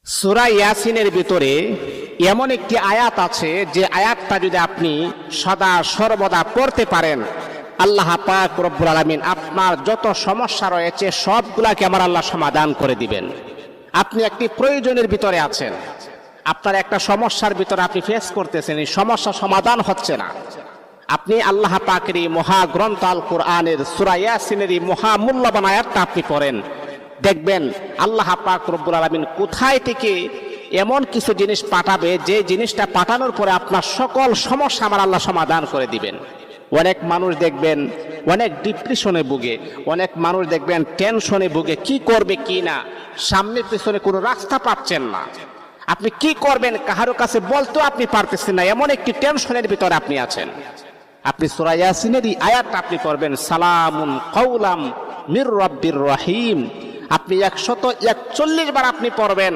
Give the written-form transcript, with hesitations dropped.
সূরা ইয়াসিনের ভিতরে এমন একটি আয়াত আছে যে আয়াতটা যদি আপনি সদা সর্বদা পড়তে পারেন, আল্লাহ পাক রব্বুল আলামিন আপনার যত সমস্যা রয়েছে সবগুলাকে আমার আল্লাহ সমাধান করে দিবেন। আপনি একটি প্রয়োজনের ভিতরে আছেন, আপনার একটা সমস্যার ভিতরে আপনি ফেস করতেছেন, এই সমস্যা সমাধান হচ্ছে না। আপনি আল্লাহ পাকের এই মহাগ্রন্থ আল কোরআনের সূরা ইয়াসিনের এই মহামূল্যবান আয়াতটা আপনি পড়েন, দেখবেন আল্লাহ পাক রব্বুল আলামিন কোথায় থেকে এমন কিছু জিনিস পাঠাবে যে জিনিসটা পাঠানোর পরে আপনার সকল সমস্যা আমার আল্লাহ সমাধান করে দিবেন। অনেক মানুষ দেখবেন অনেক ডিপ্রেশনে ভুগে, অনেক মানুষ দেখবেন টেনশনে ভুগে, কি করবে কি না, সামনে পিছনে কোনো রাস্তা পাচ্ছেন না, আপনি কি করবেন কাহারো কাছে বলতেও আপনি পারতেছেন না, এমন একটি টেনশনের ভিতরে আপনি আছেন। আপনি সূরা ইয়াসিনের এই আয়াতটা আপনি পড়বেন, সালামুন কাওলাম মির রাব্বির রহিম, আপনি 141 বার আপনি পড়বেন।